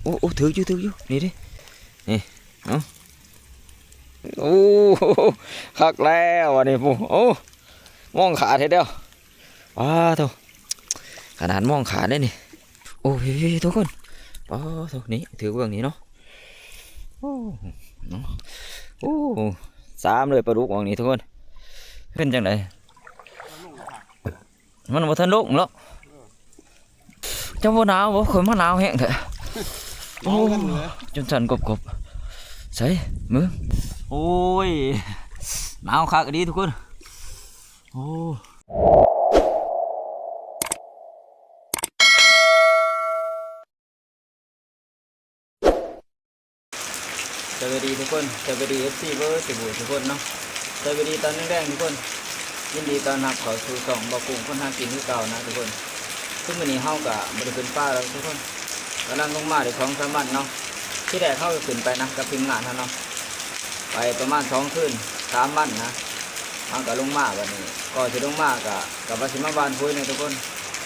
โอ้ถืออยู่นี่ดินี่เอาโอ้คักแล้ววันนี้ปูโอ้มองขาเท่เดียวว้าโถขนาดมองขาได้นี่โอ้ยทุกคนว้าโถนี่ถือเบื้องนี้เนาะโอ้โอ้สามเลยปลาดุกวางนี้ทุกคนเป็นจังไดมันบ่ทันลุกหรอกเจ้าบ่หนาวบ่คนมาหนาวแห้งเถอะโอ้จนสั่นกบใส่มือโอ้ยหนาวคักดีทุกคนโอ้สวัสดีทุกคนสวัสดี FC เบอร์สิบทุกคนเนาะสวัสดีตอนแรกๆทุกคนยินดีตอนรับเข้าสู่ช่องบ่กุ้งคนหากินคือเก่านะทุกคนซึ่งวันนี้เฮาก็บ่ได้ขึ้นป้าแล้วทุกคนกำลังลงมาได้2-3วันเนาะที่แรกเฮาขึ้นไปนะกับทีมงานเนาะไปประมาณ2 คืน 3 วันนะเฮาก็ลงมาวันนี้ก็สิลงมากับว่าสิมาบ้านพุ้ยนี่ทุกคน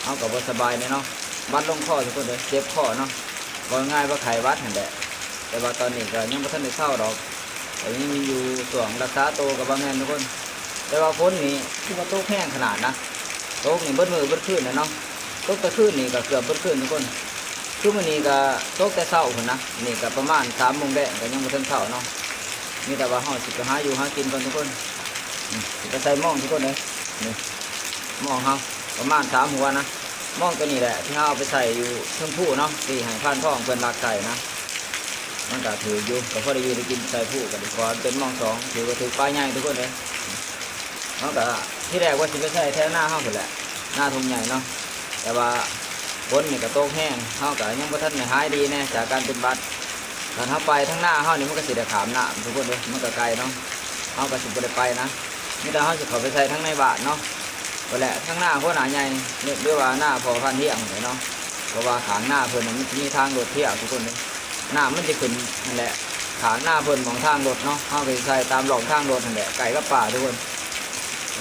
เฮาก็บ่สบายเนาะบัดลงคอทุกคนเด้อเจ็บคอเนาะบ่ง่ายว่าไข้หวัดนั่นแหละแต่ว่าตอนนี้ก็ยังบ่ทันได้เศร้าดอกแต่ยังมีอยู่ส่วงรักษาตัวกับบ่แม่นทุกคนแต่ว่าฝนนี่คือว่าตกแห้งขนาดนะตกนี่เบิดมือเบิดคืนนะเนาะตกแต่คืนนี่ก็เกือบเบิดคืนทุกคนคือมื้อนี้ก็ตกแต่เช้าพุ่นนะนี่ก็ประมาณ3 โมงแดงก็ยังบ่ทันเช้าเนาะมีแต่ว่าเฮาสิไปหาอยู่หากินก่อนทุกคนสิไปใส่หม้องทุกคนเลยนี่หม้องเฮาประมาณ3 หัวนะหม้องตัวนี้แหละที่เฮาเอาไปใส่อยู่เทิงผู้เนาะที่ให้พานท้องเพิ่นรักใส่นะมันก็ถืออยู่ก็พอได้อยู่ได้กินใส่ผู้ก็ดีกว่าเป็นหม้อง2ถือว่าถือปลาใหญ่ทุกคนเลยมันก็ที่แรกว่าสิไปใส่แถวหน้าเฮาพุ่นแหละหน้าทุ่งใหญ่เนาะแต่ว่าฝนนี่ก็ตกแห้งเฮาก็ยังบ่ทันได้หายดีแน่จากการเป็นบัดถ้าเฮาไปทางหน้าเฮานี่มันก็สิได้ขามหน้าทุกคนเลยมันก็ไกลเนาะเฮาก็สิบ่ได้ไปนะมีแต่เฮาสิเข้าไปใส่ทั้งในบ้านเนาะพุ่นแหละทางหน้าหัวหน้าใหญ่หรือว่าหน้าพอพันเที่ยงเนาะเพราะว่าขางหน้าเพิ่นมันสิมีทางรถเที่ยวทุกคนเลยหน้ามันจะขึ้นนั่นแหละขางหน้าเพิ่นของทางรถเนาะเฮาไปใส่ตามหล่องทางรถนั่นแหละไก่กับป่าทุกคน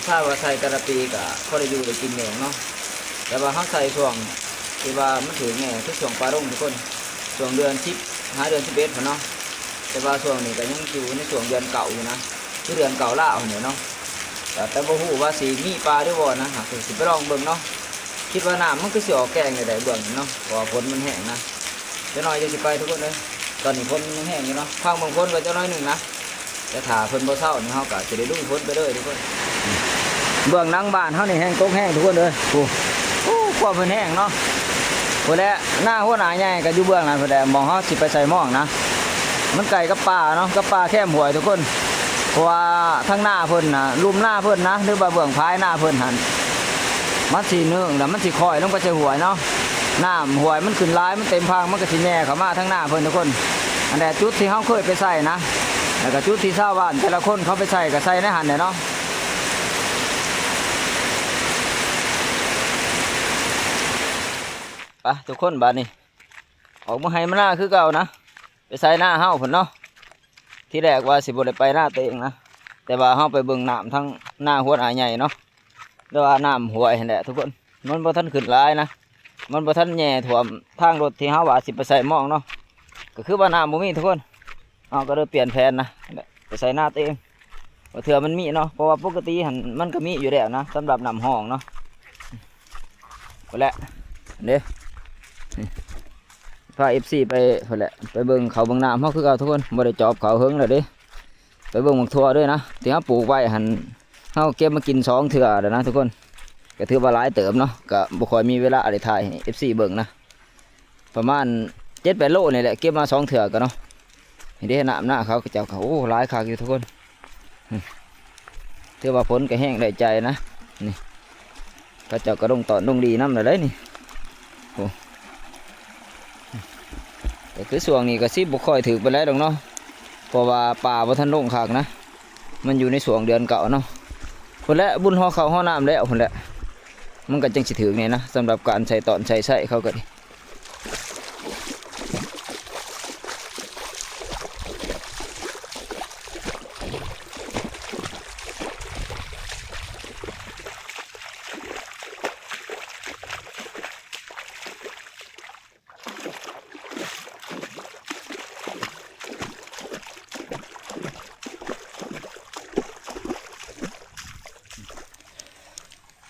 ถ้าว่าใส่แต่ละปีก็พอได้อยู่ได้กินแหงเนาะแต่ว่าเฮาใส่ช่วงที่ว่ามันถึงแง่คือช่วงปลารุ่งทุกคนช่วงเดือน10หาเดือน11พุ่นเนาะแต่ว่าช่วงนี้ก็ยังอยู่ในช่วงเดือนเก่าอยู่นะคือเดือนเก่าล่าเนี่ยเนาะแต่บ่ฮู้ว่าสิมีปลาหรือบ่นะหากสิไปลองเบิ่งเนาะคิดว่าน้ำมันก็สิออกแกงได้เบิ่งเนาะเพราะว่าฝนมันแห้งนะเดี๋ยวน้อยจะสิไปทุกคนเลยตอนนี้ฝนยังแห้งอยู่เนาะพังบางฝนก็จะน้อยหนึ่งนะแต่ถ้าเพิ่นบ่เศร้านี่เฮาก็สิได้ลุยฝนไปเลยทุกคนเบื้องหลังบ้านเฮานี่แห้งตกแห้งทุกคนเลยโอ้ความเพิ่นแห้งเนาะพุ่นแหละหน้าหัวหน้าใหญ่ก็อยู่เบื้องนั้นพุ่นแหละมองเฮาสิไปใส่หม้องนะมันไกลกับป่าเนาะกับป่าแคมห้วยทุกคนเพราะว่าทางหน้าเพิ่นน่ะลุ่มหน้าเพิ่นนะหรือว่าเบื้องภายหน้าเพิ่นหั่นมันสินึ่งแล้วมันสิคอยลงไปใส่ห้วยเนาะน้ำห้วยมันขึ้นหลายมันเต็มพังมันก็สิแย่เข้ามาทางหน้าเพิ่นทุกคนอันแต่จุดที่เฮาเคยไปใส่นะแล้วก็จุดที่ชาวบ้านแต่ละคนเขาไปใส่ก็ใส่ในหันเนาะไปทุกคนบ้านนี้ออกมาให้มันหน้าคือเก่านะไปใส่หน้าเฮาพุ่นเนาะที่แรกว่าสิบ่ได้ไปหน้าเตงนะแต่ว่าเฮาไปเบิ่งน้ำทั้งหน้าหัวหน้าใหญ่เนาะแล้วว่าน้ำห้วยนั่นแหละทุกคนมันบ่ทันขึ้นหลายนะมันบ่ทันแย่ท่วมทางรถที่เฮาว่าสิไปใส่หม้องเนาะก็คือว่าน้ำบ่มีทุกคนเฮาก็เลยเปลี่ยนแผนนะไปใส่หน้าเตงว่าเถื่อมันมีเนาะเพราะว่าปกติหันมันก็มีอยู่แล้วนะสำหรับน้ำห้องเนาะก็แหละเด้พา FC ไปพุ่นแหละไปเบิ่งเขาเบิ่งน้ำเฮาคือเก่าทุกคนบ่ได้จอบเขาเฮิงแล้วเด้ไปเบิ่งหมกทั่วด้วยนะที่เฮาปลูกไว้หันเฮาเก็บมากิน2 เทื่อแล้วนะทุกคนก็ถือว่าหลายเติมเนาะก็บ่ค่อยมีเวลาอะไรถ่ายให้ FC เบิ่งนะประมาณ7-8 โลนี่แหละเก็บมา2 เทื่อกันเนาะเห็นได้น้ำหน้าเขาก็เจ้าเขาโอ้หลายคักอยู่ทุกคนถือว่าฝนก็แห้งได้ใจนะนี่ก็เจ้าก็ลงตอนลงดีน้ำเลยนี่โอ้แต่คือช่วงนี้ก็สิบ่ค่อยถือไปแล้วดอกเนาะเพราะว่าป่าบ่ทันลงคักนะมันอยู่ในช่วงเดือนเก่าเนาะพุ่นแหละบุญห่อเขาห่อน้ำแล้วพุ่นแหละมันก็จังสิถึงนี่นะสำหรับการใส่ตอนใส่เขาก็ดี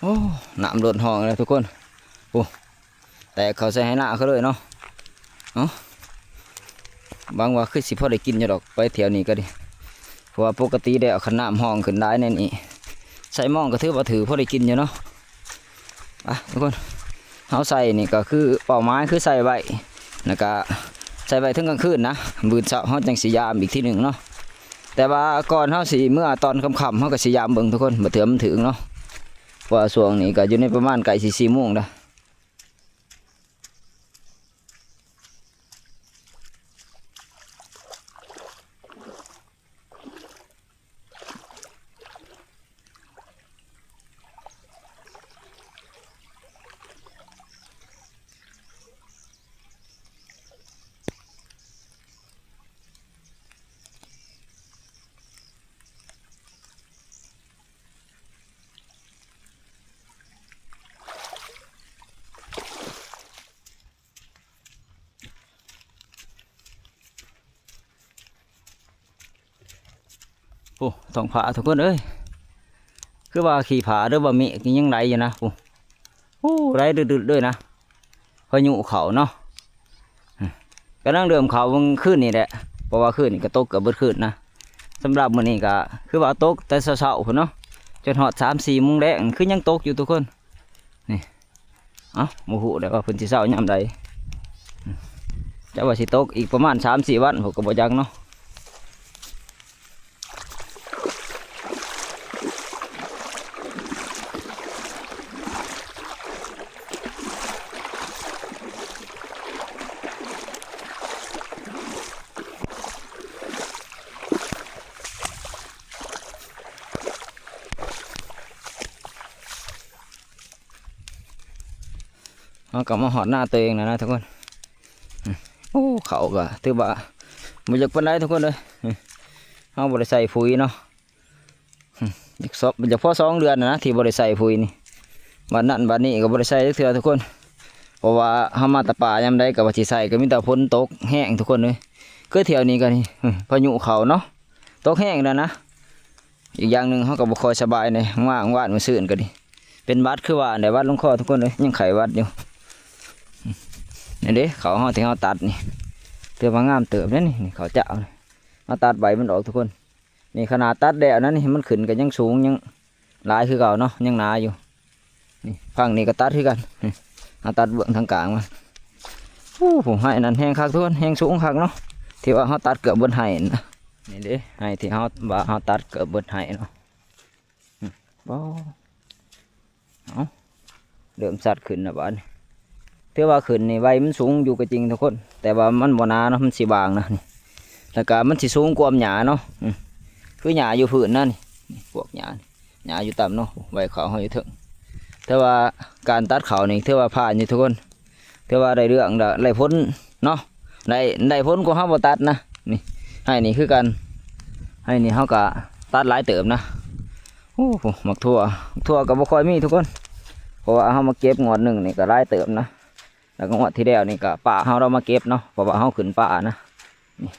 อ้น้ำโดนห้องเลยทุกคนโอ้แต่เขาใส่ให้หน้าเขาเลยเนาะเนาะบางว่าคือสิพอได้กินอยู่ดอกไปแถวนี้ก็ดิเพราะว่าปกติได้เอาขนาดห้องขึ้นได้ในนี้ใส่หม้องก็ถือว่าถือพอได้กินอยู่เนาะไปทุกคนเขาใส่นี่ก็คือเป่าไม้คือใส่ใบแล้วก็ใส่ใบทั้งกลางคืนนะบืนเช้าเขาจังสียามอีกที่หนึ่งเนาะแต่ว่าก่อนเขาสีเมื่อตอนค่ำๆเขาก็สียามเบิ่งทุกคนมาเถื่อมันถึงเนาะว่าช่วงนี้ก็อยู่ในประมาณไก่สี่โมงนะโอ้ท้องผาทุกคนเอ้ยคือว่าขี่ผาหรือว่ามียังไรอยู่นะโอ้ไรดืดๆด้วยนะพายุเขาเนาะก็นั่งเดิมเขาบางคืนนี่แหละเพราะว่าคืนนี่ก็ตกกับเบิดคืนนะสำหรับมื้อนี้ก็คือว่าตกแต่เช้าๆพุ่นเนาะจนฮอด3-4 โมงแลงคือยังตกอยู่ทุกคนนี่เอ้าบ่ฮู้ได้ว่าเพิ่นสิเช้ายามใดจะว่าสิตกอีกประมาณ3-4 วันผมก็บ่จักเนาะเอากลับมาหอดหน้าตัวเองนะทุกคนโอ้เขาก็ถือว่ามันอยากเป็นไรทุกคนเลยเอาบริใส่ปุ๋ยเนาะอยากสอบอยากพอ2 เดือนนะที่บริใส่ปุ๋ยนี่วันนั้นวันนี้ก็บริใส่เถื่อทุกคนเพราะว่าเขามาตะป่ายามใดกับว่าสิใส่ก็มีแต่ฝนตกแห้งทุกคนเลยก็เที่ยวนี้กันนี่พายุเขาเนาะตกแห้งแล้วนะอีกอย่างหนึ่งเขาก็บ่ค่อยสบายเลยว่างวาดมาซื่นกันดิเป็นวัดคือว่าในวัดหลวงพ่อทุกคนเลยยังไขวัดอยู่นี่เด้เขาห่อที่เขาตัดนี่เตือมางามเติบนี่นี่เขาเจ้ามาตัดใบมันออกทุกคนนี่ขนาดตัดแดดนั้นนี่มันขึ้นกันยังสูงยังหลายคือเก่าเนาะยังหนาอยู่นี่ฝั่งนี้ก็ตัดคือกันเอาตัดเบื้องทางกลางมาโอ้ผมให้นั่นแห้งคักทุกคนแห้งสูงคักเนาะที่ว่าเขาตัดเกือบบนไห้นะนี่เด้ให้ที่เขาตัดเกือบบนไห้เนาะบ่เอาเริ่มสัดขึ้นนะบ้านถือว่าขึ้นนี่ใบมันสูงอยู่ก็จริงทุกคนแต่ว่ามันบ่หนาเนาะมันสีบางนะนี่แล้วก็มันสีสูงกว่าหญ้าเนาะคือหญ้าอยู่พื้นนั่นนี่พวกหญ้าอยู่ต่ำเนาะใบเขาเขาอยู่ถึงแต่ว่าการตัดเขานี่ถือว่าผ่านอยู่ทุกคนถือว่าได้เรื่องได้พ้นเนาะได้พ้นกว่าเขาบ่ตัดนะนี่ให้นี่คือกันให้นี่เขาก็ตัดหลายเติมนะโอ้โหหมักทั่วกับบ่ค่อยมีทุกคนเพราะว่าเขามาเก็บงวดหนึ่งนี่ก็หลายเติมนะแล้วก็งวดที่แล้วนี่ก็ป่าเรามาเก็บเนาะเพราะว่าเขาขึ้นป่านะนี่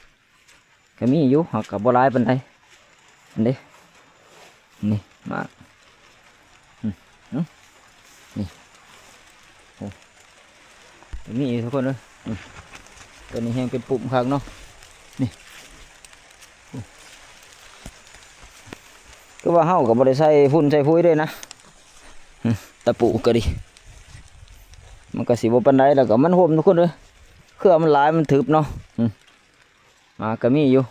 ก็มีอยู่เขากับบ่หลายปานใดอันนี้นี่มานี่โอ้มีอยู่ทุกคนเลยตัวนี้แห้งเป็นปุ่มข้างเนาะนี่ก็ว่าเฮากับบริใส่ฝุ่นใส่ฟุ้ยด้วยนะตะปูก็ดีมันก็สีบปันไดแล้วก็มันห่มทุกคนเลยเครื่องมันหลายมันถึบเนาะมาก็มีอยู่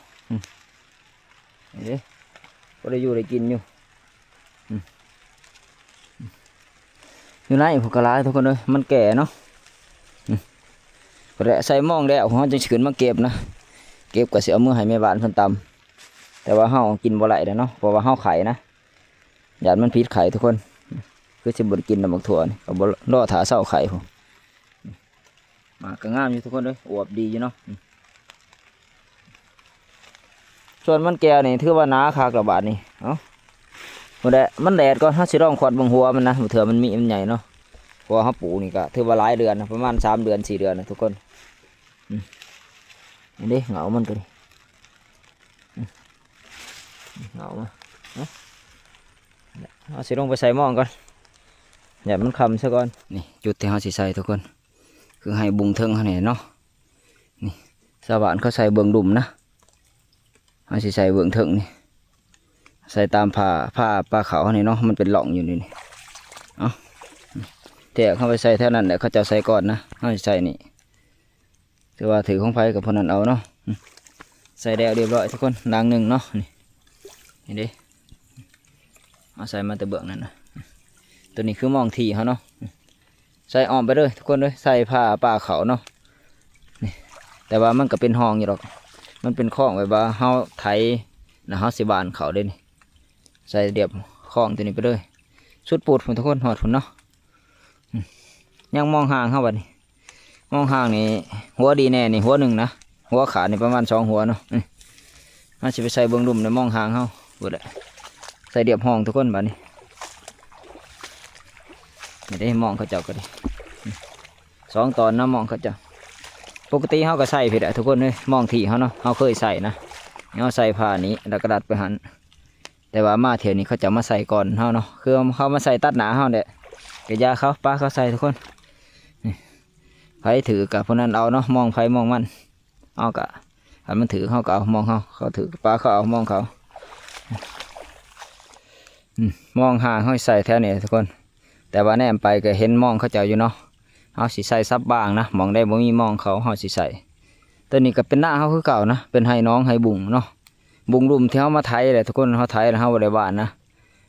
นี่ก็ได้อยู่ได้กินอยู่อยู่ไหนพวกกระไรทุกคนเลยมันแก่เนาะก็ได้ใส่หม้องแล้วเขาจะขึ้นมาเก็บนะเก็บก็เสียมือให้แม่บ้านเพิ่นตำแต่ว่าเฮากินบ่ไหลเนาะเพราะว่าเฮาไข่นะหยาดมันพิษไข่ทุกคนคือสิบ่กินน้ำบักถั่วนี่ก็บ่รอถาเศร้าไข่ผมมาก็งามอยู่ทุกคนเลยอวบดีอยู่เนาะส่วนมันแก้วนี่ถือว่าหนาคากระบาดนี่เอ้ามันแดดก่อนเฮาสิร้องขวดบางหัวมันนะบักถั่วมันมีมันใหญ่เนาะเพราะว่าเฮาปลูกนี่ก็ถือว่าหลายเดือนนะประมาณ3 เดือน 4 เดือนนะทุกคนนี่เหงามันก็ดิเหงามาเอาสิลงไปใส่หม้องก่อน อย่ามันคำซะก่อนนี่จุดที่เขาสิใส่ทุกคนคือให้บุงเทิงเขาเนี่ยเนาะนี่ชาวบ้านเขาใส่เบื้องดุมนะเขาสิใส่เบื้องเทิงนี่ใส่ตามผ้าปลาเขาเนี่ยเนาะมันเป็นหล่องอยู่นี่เอาแตะเข้าไปใส่เท่านั้นแหละเขาจะใส่ก่อนนะเขาสิใส่นี่ถือว่าถือของไฟกับพนันเอาเนาะใส่แล้วเรียบร้อยทุกคนล้างหนึ่งเนาะนี่เห็นดิเอาใส่มาแต่เบื้องนั่นนะตัวนี้คือมองทีเขาเนาะใส่อ้อมไปเลยทุกคนเลยใส่ผ้าป่าเขาเนาะนี่แต่ว่ามันก็เป็นห้องอยู่หรอกมันเป็นคล้องไว้ว่าเฮาไถนะเฮาสิบานเขาเด้นี่ใส่เดียบคล้องตัวนี้ไปเลยสุดปูดทุกคนหอดฝุ่นเนาะยังมองห่างเข้าบัดนี้มองห่างนี่หัวดีแน่นี่หัวหนึ่งนะหัวขานี่ประมาณ2 หัวเนาะมันจะไปใส่เบื้องดุมในมองห่างเข้าบุดเลยใส่เดียบห้องทุกคนบัดนี้ไม่ได้มองเขาเจ้าก็ดี2 ตอนนะมองเขาเจ้าปกติเขาก็ใส่ผิดอะทุกคนเลยมองที่เขาเนาะเขาเคยใส่นะเขาใส่ผ้านี้แล้วกระดาษไปหันแต่ว่ามาเที่ยวนี้เขาจะมาใส่ก่อนเขาเนาะคือเขามาใส่ตัดหนาเขาเด็ดกระยาเขาป้าเขาใส่ทุกคนไผถือกับพวกนั้นเอาเนาะมองไผมองมันเอากะถ้ามันถือเขาก็เอามองเขาถือป้าเขาเอามองเขามองห่างเขาใส่แถวนี้ทุกคนแต่ว่าแนมไปก็เห็นมองเขาเจ้าอยู่เนาะเขาสิใส่ซับบางนะมองได้บ่มีมองเขาสิใส่ตัวนี้ก็เป็นหน้าเขาคือเก่านะเป็นให้น้องให้บุงเนาะบุงรุมที่เขามาไถแหละทุกคนเขาไถแล้วเขาบริบาลนะ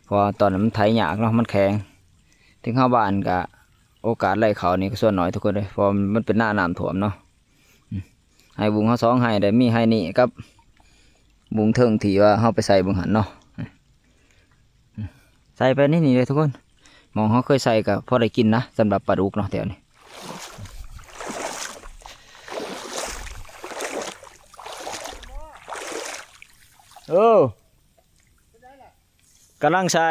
พอตอนนั้นมันไถยากเนาะมันแข็งถึงเขาบ้านก็โอกาสไล่เขานี่ก็ส่วนน้อยทุกคนเลยพอมันเป็นหน้าน้ำท่วมเนาะให้บุงเขา2ให้ได้มีให้นี่กับบุงเทิงที่ว่าเขาไปใส่บุงหันเนาะใส่ไปนี่เลยทุกคนมองเขาเคยใส่กับพอได้กินนะสำหรับปลาดุกเนาะแถวนี้กำลังใส่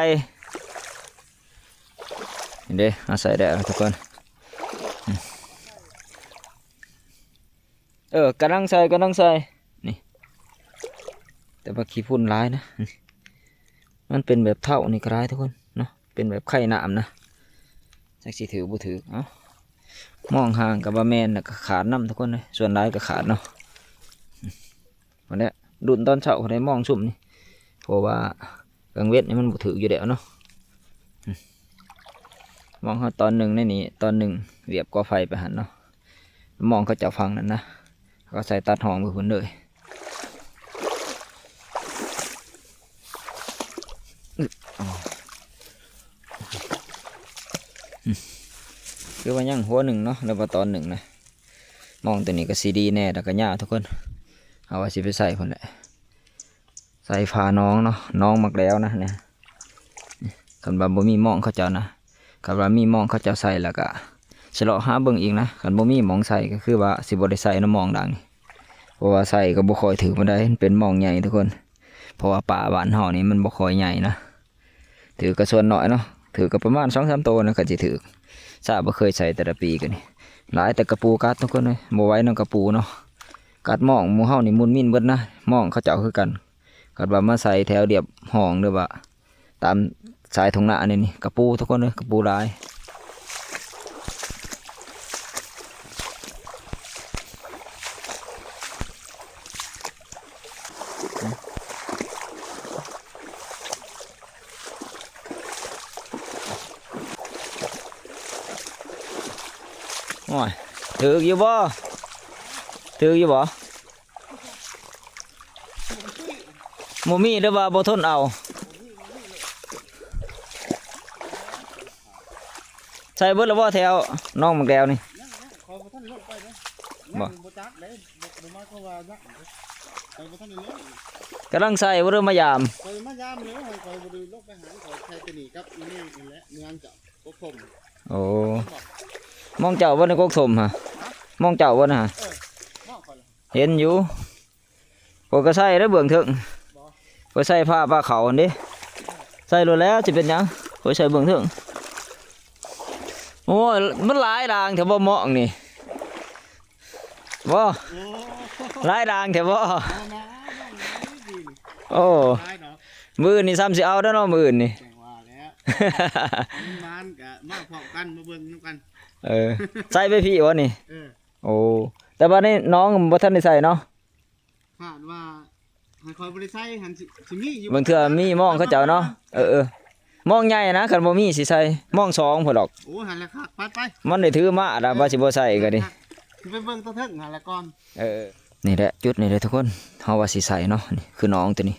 เด้เอาใส่ได้ทุกคนกำลังใส่นี่แต่ว่าขี้ฝุ่นร้ายนะมันเป็นแบบเท่านี่ก็ร้ายทุกคนเนาะเป็นแบบไข่น้ำนะจักสิถือบุถือมองห่างกับบะแมนก็ขาดน้ำทุกคนเลยส่วนร้ายก็ขาดเนาะวันนี้ดุนตอนเช้าคนได้มองสุ่มนี่เพราะว่ากลางเวทนี่มันบุถืออยู่เดี๋ยวเนาะมองเขาตอนหนึ่งในนี้ตอนหนึ่งเรียบก่อไฟไปหันเนาะมองเขาจะฟังนั่นนะเขาใส่ตัดหองไปหุ่นเลยคือว่ายังหัวหนึ่งเนาะแล้วก็ตอนหนึ่งนะมองตัวนี้ก็ซีดีแน่แต่ก็ยากทุกคนเอาไว้สิไปใส่คนแหละใส่ฝาน้องเนาะน้องมักแล้วนะเนี่ยคันบ่มีมองเขาเจ้านะคันบ่มีมองเขาเจ้าใส่แล้วก็ฉลาะหาเบิ่งอีกนะคันบ่มีมองใส่ก็คือว่าสิบ่ได้ใส่น้ำมองดังนี่เพราะว่าใส่ก็บ่ค่อยถือมาได้เป็นมองใหญ่ทุกคนเพราะว่าป่าบ้านเฮานี่มันบ่ค่อยใหญ่นะถือกระส่วนน้อยเนาะถือก็ประมาณ2-3 ตัวนะก็สิถือทราบว่าเคยใส่แต่ละปีกันนี่หลายแต่กระปูกัดทุกคนเลยโมไว้น้องกระปูเนาะกัดหมองหมูเฮานี่มุนมินเบิดนะหมองเขาเจ้าคือกันกัดว่ามาใส่แถวเดียบห้องหรือว่าตามสายทงหน้านี่กระปูทุกคนเลยกระปูลายโอ้ยถืออยู่บ่โมมี่หรือว่าบ่ทนเอาใส่เบิดแล้วบ่แถวน้องมักแก้วนี่บ่กำลังใส่บ่เริ่มมายามโอ้มองเจ้าว่าในกกสมฮะมองเจ้าว่านะฮะเห็นอยู่พอก็ใส่แล้วเบื้องถึงพอใส่ผ้าปลาเขาอันนี้ใส่rồiแล้วจะเป็นยังพอใส่เบื้องถึงโอ้ยมันหลายด่างแถวบ่เหมาะนี่บ่หลายด่างแถวบ่โอ้มือนี่ซ้ำสิเอาแล้วเนาะมือนี่ มาพร้อมกันมาเบิ่งนำกัน ใส่ไปพี่วะนี่ เออ โอ้แต่ว่านี่น้องบ่ทันได้ใส่เนาะ คาดว่าให้คอยบ่ได้ใส่หันสิมีอยู่ บางเทื่อมีมองเขาเจ้าเนาะมองใหญ่นะคันบ่มีสิใส่มองสองพุ่นดอก โอ้หันละคักไป มันได้ถือมาดาว่าสิบ่ใส่ก็ดิ ไปเบิ่งตัวเทิงหันละก่อน นี่แหละจุดนี่เลยทุกคนเฮาว่าสิใส่เนาะนี่คือน้องตัวนี้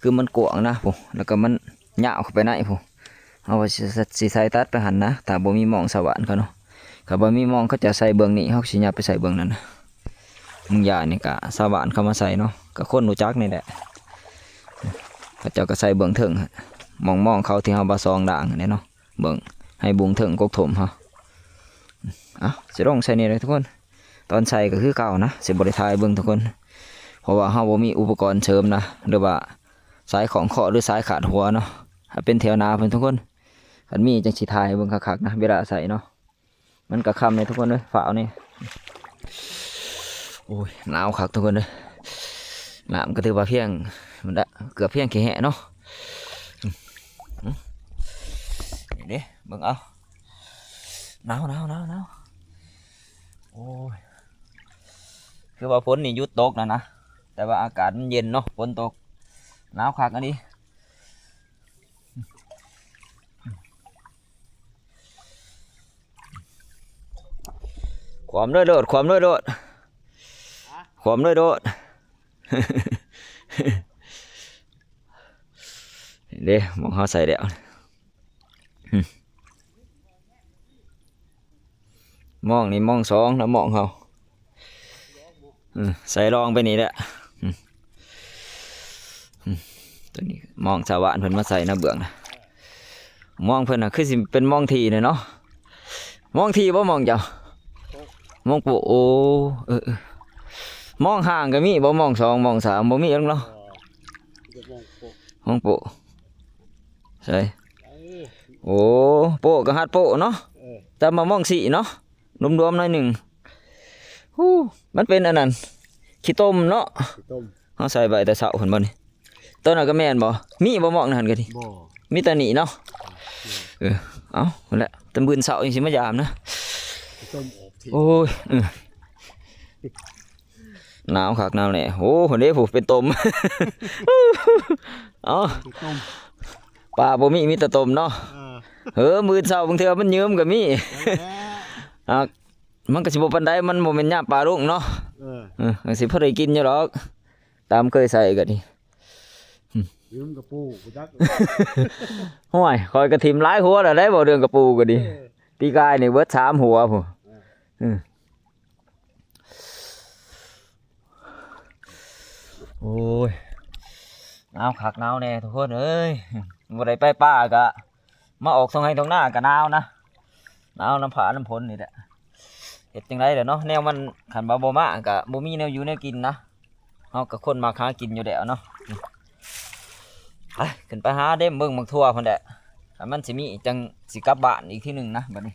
คือมันกว้างนะผมแล้วก็มันยาวเข้าไปในผมเฮาว่าสิใส่ตัดไปหันนะถ้าบ่มีหม่องสว่านเขาเนาะถ้าบ่มีหม่องเขาจะใส่เบื้องนี้เฮาสิยับไปใส่เบื้องนั้นนะมึงยานี่ก็สว่านเข้ามาใส่เนาะก็คนรู้จักนี่แหละเขาเจ้าก็ใส่เบื้องเทิงมองเขาที่เฮาบ่ซองด่างนี่เนาะเบื้องให้บุงเทิงกกถมเฮาสิลองใส่นี่เลยทุกคนตอนใส่ก็คือเก่านะสิบ่ได้ถ่ายเบิ่งทุกคนเพราะว่าเฮาบ่มีอุปกรณ์เสริมนะหรือว่าสายของเคาะหรือสายขาดหัวเนาะถ้าเป็นแถวนาเพิ่นทุกคนคันมีจังสิถ่ายเบิ่งคักๆนะเวลาใส่เนาะมันก็ค่ำเลยทุกคนเด้อฝาวนี่โอ้ยหนาวคักทุกคนเด้อน้ำก็ถือว่าเพียงมันละเกือบเพียงแค่แหะเนาะนี่เด้เบิ่งเอาหนาวโอ้ยคือว่าฝนนี่หยุดตกนะแต่ว่าอากาศมันเย็นเนาะฝนตกหนาวคักอันนี้ความด้วยโดดเด้มองเขาใส่แล้วมองนี่มองสองแล้วมองเขาใส่รองไปนี่แหละตัวนี้มองสว่านเพิ่นมาใส่นะเบื้องนะมองเพิ่นน่ะคือสิเป็นมองทีเนาะมองทีบ่มองเจ้ามองปู่โอ้มองห่างก็มีบ่มองสองมองสามบ่มีหรอกเนาะมองปู่ใช่โอ้โป้ก็ฮัดโป้เนาะแต่มามองสี่เนาะรวมๆหน่อยหนึ่งมันเป็นอันนั้นขี้ต้มเนาะเขาใส่ใบแต่เสาเห็นบ่นี่ต้นนั้นก็แม่นบ่มีบ่มองนั่นก็ดิมีแต่หนีเนาะเอาหมดแล้วตำบืนเสาอย่างสิมายามนะโอ้ยหนาวคักหนาวแน่โอ้คนนี้ผมเป็นต้มเอาปลาบ่มีแต่ต้มเนาะมือเสาบางเทื่อมันเยิ้มก็มีมันก็สิบ่ปานใดมันบ่แม่นยามปลารุ่งเนาะก็สิพอได้กินอยู่หรอกตามเคยใส่ก็ดิลืมกระปูกูจัก ห่วยคอยกระถิ่มหลายหัวแล้วได้บ่เรื่องกระปูก็ดิปีกายนี่เบิด3หัวพุ่นโอ้ยหนาวคักหนาวแน่ทุกคนเอ้ยบ่ได้ไปป่าก็มาออกตรงไหนตรงหน้าก็หนาวนะหนาวน้ำผาน้ำฝนนี่แหละเฮ็ดจังได๋เด้อเนาะแนวมันขันบ่มาก็บ่มีแนวอยู่แนวกินนะเฮาก็คนมาหากินอยู่แล้วเนาะไปขึ้นไปหาเด้มเบิ่งบักทั่วพุ่นแหละถ้ามันสิมีจังสิกลับบ้านอีกทีนึงนะบัดนี้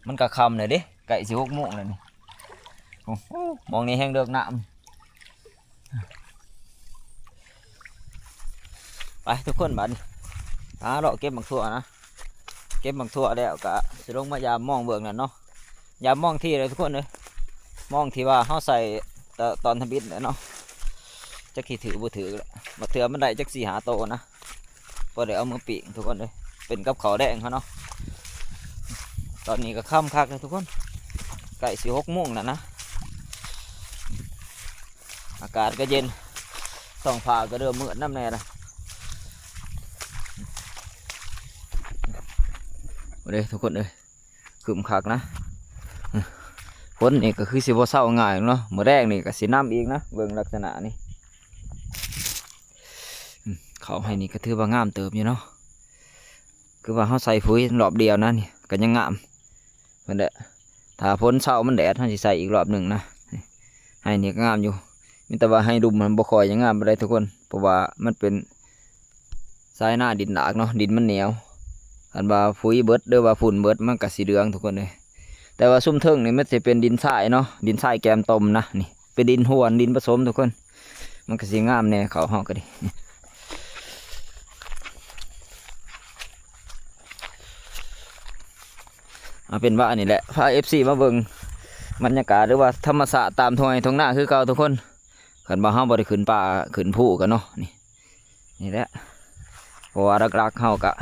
มันก็ค่ำเลยเด้ใกล้สิ6 โมงแล้วนี่โอ้โหมองนี่แห้งเลิกน้ำไปทุกคนบัดนี้หาเลาะเก็บบักทั่วนะเก็บบักทั่วแล้วก็สิลงมายามมองเบิ่งนั่นเนาะยามมองที่เลยทุกคนเลยมองที่ว่าเฮาใส่ตอนทำบิดเนาะจักสิถือบ่ถือละบักเทื่อมันได้จัก4 5 โตนะพอได้เอามือปีกทุกคนเลยเป็นกับเขาแดงเขาเนาะตอนนี้ก็ค่ำคักเลยทุกคนใกล้สิ6 โมงแล้วนะอากาศก็เย็นท้องฟ้าก็เริ่มมืดน้ำแน่ละเด้ทุกคนเลยขึ้นคักนะฝนนี่ก็คือสิบ่เศร้าง่ายเนาะมื้อแรกนี่ก็สิน้ำอีกนะเบิ่งลักษณะนี่เขาให้นี่ก็ถือว่างามเติบอยู่เนาะคือว่าเขาใส่ปุ๋ยรอบเดียวนะนี่ก็ยังงามเหมือนเด้อถ้าฝนเศร้ามันแดดเขาสิใส่อีกรอบหนึ่งนะให้นี่ก็งามอยู่มีแต่ว่าให้ดุมมันบ่ค่อยยังงามไปได้ทุกคนเพราะว่ามันเป็นทรายหน้าดินหลากเนาะดินมันเหนียวอันว่าปุ๋ยเบิดหรือว่าฝุ่นเบิดมันก็สีเหลืองทุกคนเลยแต่ว่าซุ่มเทิงนี่มันจะเป็นดินทรายเนาะดินทรายแกมต้มนะนี่เป็นดินหวนดินผสมทุกคนมันก็สีงามแน่เขาห้องก็ดี เอาเป็นว่านี่แหละพา FC มาเบิ่งบรรยากาศหรือว่าธรรมชาติตามทุ่งไร่ทุ่งนาคือเก่าทุกคนคันบ่เฮาบ่ได้ขึ้นป่าขึ้นภูกันเนาะนี่แหละเพราะว่ารักๆเฮาก็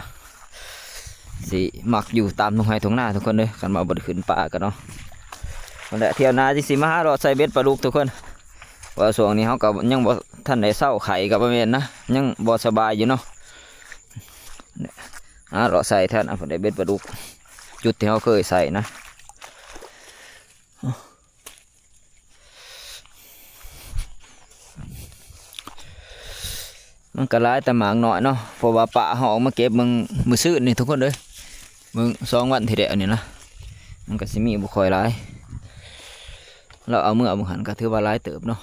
สิมักอยู่ตามทุ่งไร่ทุ่งนาทุกคนเด้อคันบ่ได้ขึ้นป่ากันเนาะนั่นแหละเที่ยวนาสิมาหารอดใส่เบ็ดปลาลูกทุกคนว่าช่วงนี้เฮาก็ยังบ่ทันได้เศร้าไข่ก็บ่แม่นนะยังบ่สบายอยู่เนาะรอใส่แทนได้เบ็ดปลาลูกจุดที่เขาเคยใส่นะมันก็ร้ายแต่หมากหน่อยเนาะเพราะว่าปะเขาออกมาเก็บมึงมือซื้อนี่ทุกคนเลยมึง2 วันทีเดียวนี่นะมันก็สิมีบุคอยร้ายเราเอาเมื่อมึงหันก็ถือว่าร้ายเติบเนาะ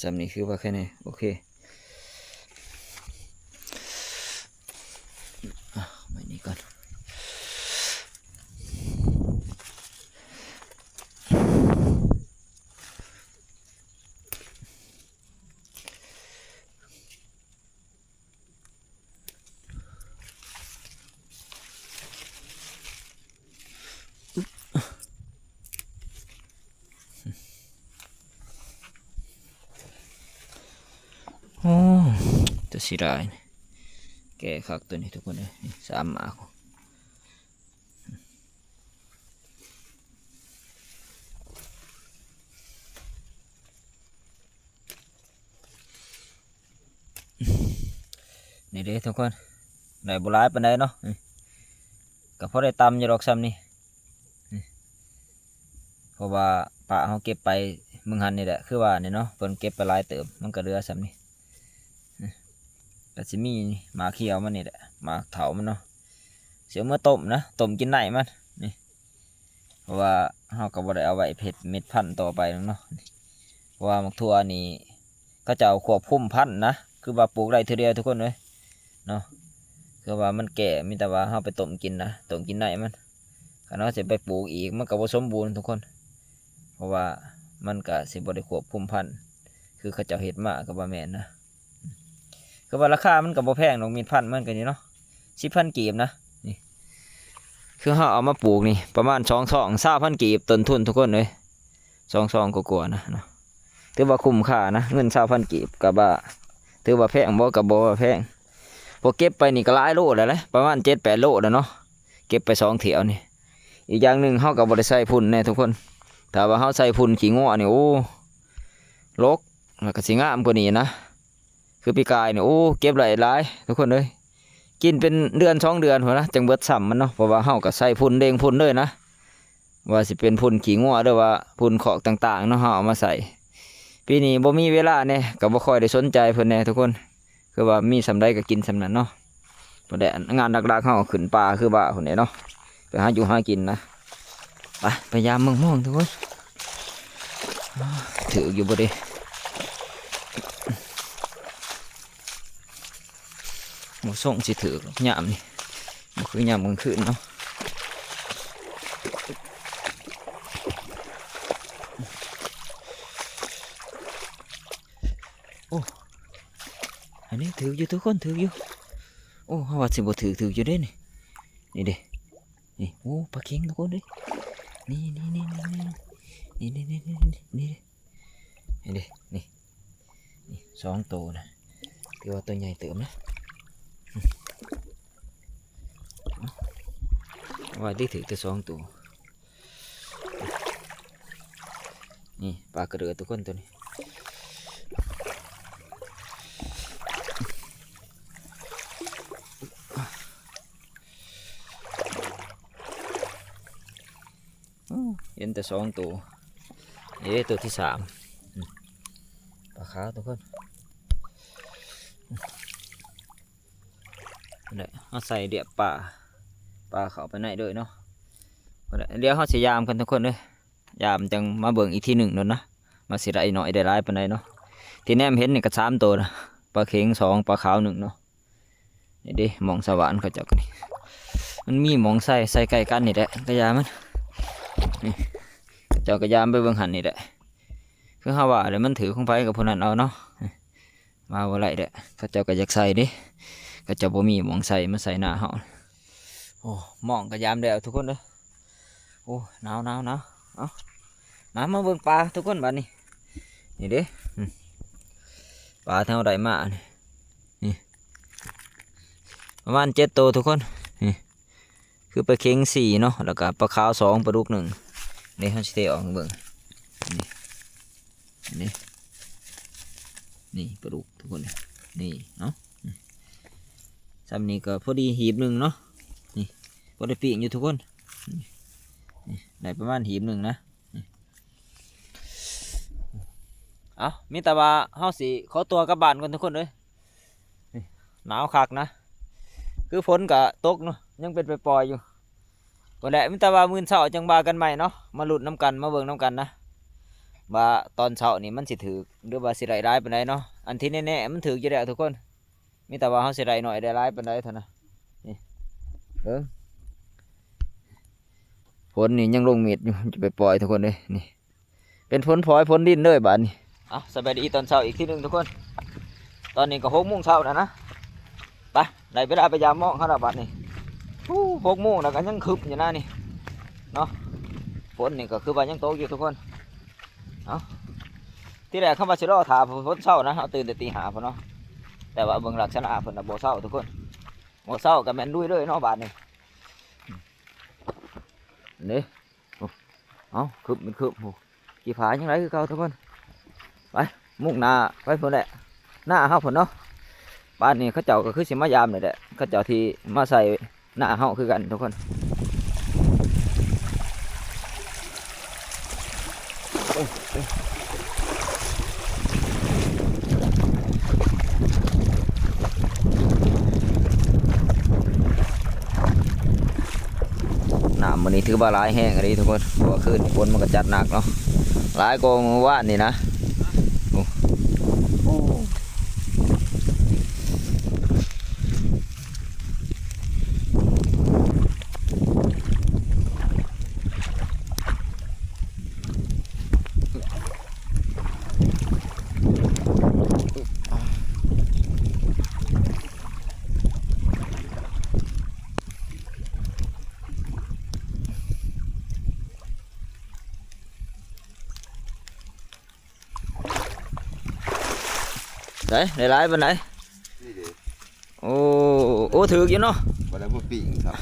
สำนี้คือว่าแค่นี้โอเคไปนี่ก่อนโอ้จะสิได้แก่คักตัวนี้ทุกคนเลย3 หมากนี่เด้ทุกคนได้บุร้ายปานใดเนาะก็พอได้ตำอยู่ดอกซ้ำนี่เพราะว่าปะเขาเก็บไปมึงหันนี่แหละคือว่านี่เนาะเพิ่นเก็บไปหลายเติมมันก็เรือซ้ำนี่ก็สิมีหมาเขียวมันนี่แหละหมาเถามันเนาะเสียเมื่อต้มนะต้มกินไหนมันนี่เพราะว่าเขาก็บ่ได้เอาไว้เผ็ดเม็ดพันธุ์ต่อไปเนาะเพราะว่าหมกทั่วนี่ก็จะเอาควบคุมพันธุ์นะคือว่าปลูกได้ทีเดียวทุกคนเลยเนาะคือว่ามันแก่มีแต่ว่าเขาไปต้มกินนะต้มกินไหนมันถ้าเราจะไปปลูกอีกมันก็บ่สมบูรณ์ทุกคนเพราะว่ามันก็สิบ่ได้ควบคุมพันธุ์คือเขาเจ้าเฮ็ดมาก็บ่แม่นนะคือว่าราคามันก็บ่แพงดอกมีดพันธุ์มันก็นี่เนาะ10,000 กีบนะนี่คือเฮาเอามาปลูกนี่ประมาณ20,000 กีบต้นทุนทุกคนเลย20,000กว่าๆนะเนาะถือว่าคุ้มค่านะเงิน20,000 กีบก็บ่ถือว่าแพงบ่ก็บ่ว่าแพงพอเก็บไปนี่ก็หลายโลแล้วแหละประมาณ 7-8 โลแล้วเนาะเก็บไป2 เที่ยวนี่อีกอย่างหนึ่งเฮาก็บ่ได้ใส่พุ่นแน่ทุกคนถ้าว่าเฮาใส่พุ่นขี้งัวนี่โอ้รกแล้วก็สิงามกว่านี้นะคือปีกายนี่โอ้เก็บหลายทุกคนเลยกินเป็นเดือน2 เดือนพุ่นนะจังเบิดซ้ำมันเนาะเพราะว่าเฮาก็ใส่พุ่นเด้งพุ่นเลยนะว่าสิเป็นพุ่นขี้งัวหรือว่าพุ่นขอกต่างๆเนาะเฮาเอามาใส่ปีนี้บ่มีเวลาแน่ก็บ่ค่อยได้สนใจเพิ่นแน่ทุกคนคือว่ามีสำใดก็กินสำนั้นเนาะบ่ได้งานหลักๆเฮาขึ้นป่าคือว่าพุ่นเนาะไปหาอยู่หากินนะไปพยายามมองทุกคนถืออยู่บ่ดิหมูส่งสิถือหยามนี่บ่คือหยามกลางคืนเนาะโอ้อันนี้ถืออยู่ทุกคนถืออยู่โอ้เฮาว่าสิบ่ถืออยู่เด้นี่เด้นี่โอ้ปลาเค็งทุกคนเด้นี่นี่2 ตัวนะคือว่าตัวใหญ่เติมนะว่าได้ถือแต่2 ตัวนี่ปลากระเดือทุกคนตัวนี้เห็นแต่2 ตัวตัวที่ 3ปลาขาวทุกคนเนี่ยเอาใส่เดียบปลาเขาไปไหนด้วยเนาะเดี๋ยวเขาสิยามกันทุกคนเลยยามจังมาเบิ่งอีกทีหนึ่งนั่นนะมาสิได้หน่อยได้ร้ายปานใดเนาะที่แนมเห็นนี่ก็3 ตัวนะปลาเข็ง2ปลาขาว1เนาะนี่ดิมองสว่านเขาจักนี่มันมีมองใส่ใกล้กันนี่แหละก็ยามัน นี่เจ้ากระยามไปเบิ่งหันนี่แหละคือเฮาว่าเดี๋ยวมันถือของไผกับผู้นั้นเอาเนาะมาบ่ไรเด้อเขาเจ้าก็อยากใส่ดิเขาเจ้าบ่มีหม่องใส่มาใส่หน้าเฮาโอ้หม่องกระยามแล้วทุกคนเด้อโอ้หนาวเอามาเบิ่งปลาทุกคนบัดนี้นี่เด้ปลาเท่าใดมานี่ประมาณ7 ตัวทุกคนนี่คือปลาเค็ง4เนาะแล้วก็ปลาขาว2ปลาดุก1นี่เฮาสิเทออกเบิ่งนี่ปลาดุกทุกคนนี่เนาะซ้ำนี้ก็พอดีหีบหนึ่งเนาะนี่พอได้ปีกอยู่ทุกคนนี่ได้ประมาณหีบหนึ่งนะเอามีแต่ว่าเฮาสิขอตัวกลับบ้านก่อนทุกคนเลยหนาวคักนะคือฝนก็ตกเนาะยังเป็นไปปล่อยอยู่ก็แหละมีแต่ว่ามื้อเช้าจังบากันใหม่เนาะมาลุ้นน้ำกันมาเบิ่งน้ำกันนะว่าตอนเช้านี่มันสิถือหรือว่าสิได้ร้ายปานใดเนาะอันที่แน่ๆมันถืออยู่แล้วทุกคนมีแต่ว่าเฮาสิได้หน่อยได้ร้ายปานใดเท่านั้นนี่ฝนนี่ยังลงเม็ดอยู่จะไปปล่อยทุกคนเลยนี่เป็นฝนพลอยฝนดินเลยบาดนี้เอาสบายดีตอนเช้าอีกทีหนึงทุกคนตอนนี้ก็6 โมงเช้าแล้วนะไปได้เวลาไปยามมองเขาแล้วบาดนี้6 โมงแล้วก็ยังคึบอยู่นะนี่เนาะฝนนี่ก็คือว่ายังตกอยู่ทุกคนเอาที่แรกเข้ามาสิรอถาฝนเช้านะเอาตื่นแต่ตี 5พุ่นเนาะแต่ว่าเบิ่งลักษณะเพิ่นน่ะบ่เช้าทุกคนบ่เช้าก็แม่นลุยเลยเนาะบาดนี้นี่เอาคึบมันคึบโหกี่ผาจังไดคือเก่าทุกคนไปมุ่งหน้าไปพุ่นแหละหน้าเฮาพุ่นเนาะบ้านนี้เขาเจ้าก็คือสิมายามนี่แหละเขาเจ้าที่มาใส่หน้าเฮาคือกันทุกคนน้ำมันนี้ถือว่าหลายแห้งอะไรทุกคนเพราะว่าคืนฝนมันก็จัดหนักเนาะหลายกว่าเมื่อวานนี่นะได้หลายปานใดโอ้ถืออยู่เนาะ บ่ได้บ่ปีกครับ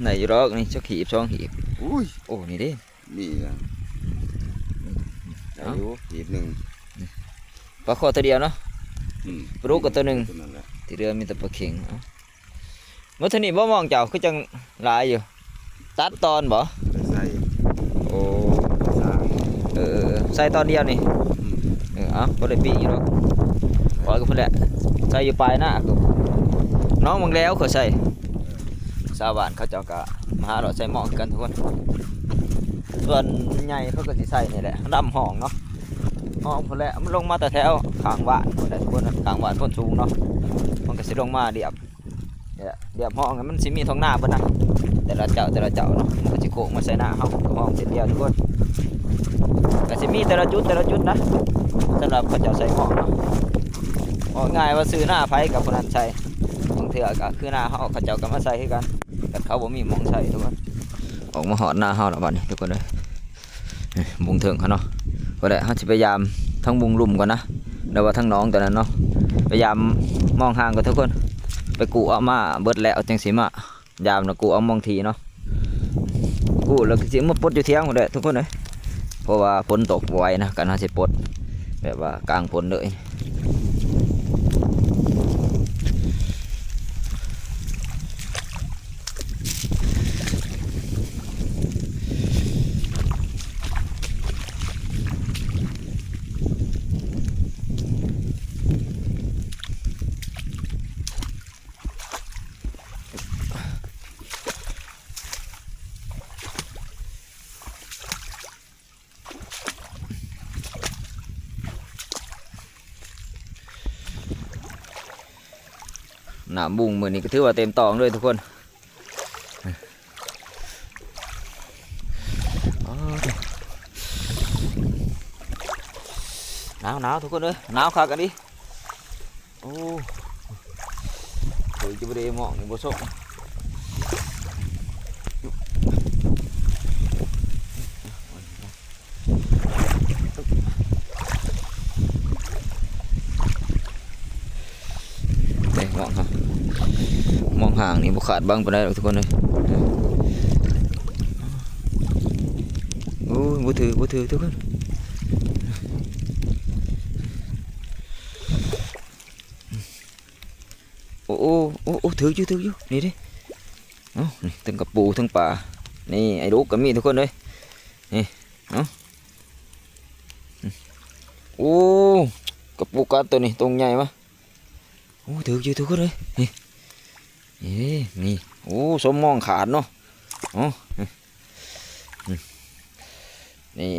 ไหนอยู่ดอกนี่สักหีบ2 หีบ อุ้ย โอ้นี่เด้ นี่นะอายุหีบหนึ่ง ปลาคอตัวเดียวเนาะปลาดุกก็ตัวหนึ่ง ตัวนั้นแหละ ที่เรือมีแต่ปลาเข็งเมื่อเท่านี้บ่มองเจ้าคือจังหลายอยู่ตัดตอนบ่ ไปใส่ โอ้ สร้าง ใส่ตอนเดียวนี่เอาบ่ได้ปีอยู่ดอกปล่อยก็เพิ่นแหละใส่อยู่ปลายหน้าน้องมึงแล้วเขาใส่ชาวบ้านเขาเจ้าก็มาหาเราใส่หม้อกันทุกคนส่วนใหญ่เขาก็สิใส่นี่แหละดำห้องเนาะห้องเพิ่นแหละมันลงมาแต่แถวข้างบ้านเพิ่นแหละทุกคนข้างบ้านคนสูงเนาะมันก็สิลงมาเรียบห้องมันสิมีท้องหน้าเพิ่นนะแต่ละเจ้าเนาะมันก็สิโค้งมาใส่หน้าเฮาห้องเสร็จเดียวทุกคนก็สิมีแต่ละจุดนะสำหรับเขาเจ้าใส่หม้อเนาะง่ายว่าซื้อหน้าไผกับคนนั้นใส่บางเถื่อก็คือหน้าเฮาเขาเจ้าก็มาใส่คือกันแต่เขาบ่มีหม้องใส่ทุกคนออกมาหอดหน้าเฮาแล้วบัดนี้ทุกคนเลยบุงเถิงเขาเนาะก็ได้เฮาสิพยายามทั้งบุงลุ่มก่อนนะแล้วว่าทั้งน้องตัวนั้นเนาะพยายามมองห่างกันทุกคนไปกูเอามาเบิดแล้วจังสิมายามนะกูเอามองทีเนาะกูแล้วสิมาปลดอยู่เที่ยงหมดเลยทุกคนเลยเพราะว่าฝนตกไวนะการหาสิปลดแบบว่ากลางฝนเลย หนามบุ้งมือนี้ก็ถือว่าเต็มตองเลยทุกคน หนาวทุกคนเลยหนาวคักกันดิโอ้ยจะไปได้หมอกนี่บ่ส่งนี่หมอกครับมองห่างนี่บ่ขาดบ้างปานใดหรอกทุกคนเลยโอ้ยบ่ถือทุกคนโอ้ถืออยู่นี่ดิเอ้านี่ทั้งกระปูทั้งปลานี่ไอ้ลูกก็มีทุกคนเลยนี่เอ้าโอ้กระปูกัดตัวนี้ตรงใหญ่มะโอ้ถืออยู่ทุกคนเลยนี่นี่โอ้สมมองขาดเนาะอ๋อนี่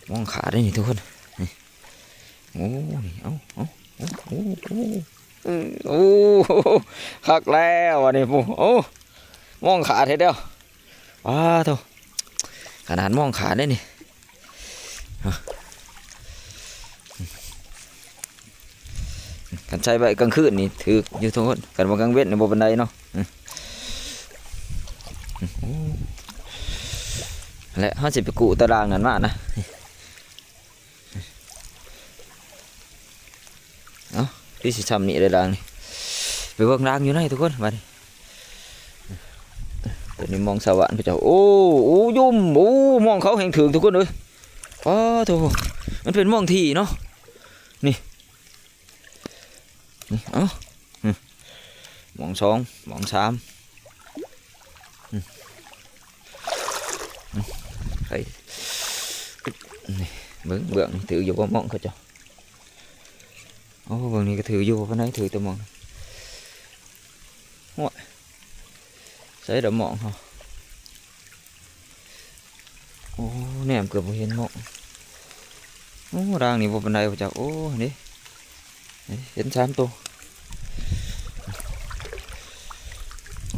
มองขาดได้นี่ทุกคนนี่โอ้นี่เอาโอ้คักแล้ววันนี้ปูโอ้มองขาดเท่เดียวว้าโธ่ขนาดมองขาดได้นี่กันใช้ใบกลางคืนนี่ถืออยู่ทุกคนกันว่ากลางเว้นในบนบันไดเนาะและเขาจะไปกูตารางนั่นมานะเอาที่สิทำนี่เลยรางนี่ไปเบิ่งรางอยู่ไหนทุกคนมาดิตัวนี้มองสว่างพระเจ้าโอ้ยุ่มมองเขาแห่งถึงทุกคนเลยอ๋อโธ่มันเป็นมองที่เนาะนี่เอามองสองมองสามไปเบื้องถืออยู่บ่มองเขาจ้ะโอ้เบื้องนี้ก็ถืออยู่เพราะไหนถือตัวมองโอ้ยใส่ดอกมองเขาโอ้แหนมเกือบบ่เห็นมองโอ้ร่างนี่บ่ปานใดเขาจ้ะโอ้นี่เห็น3ตัว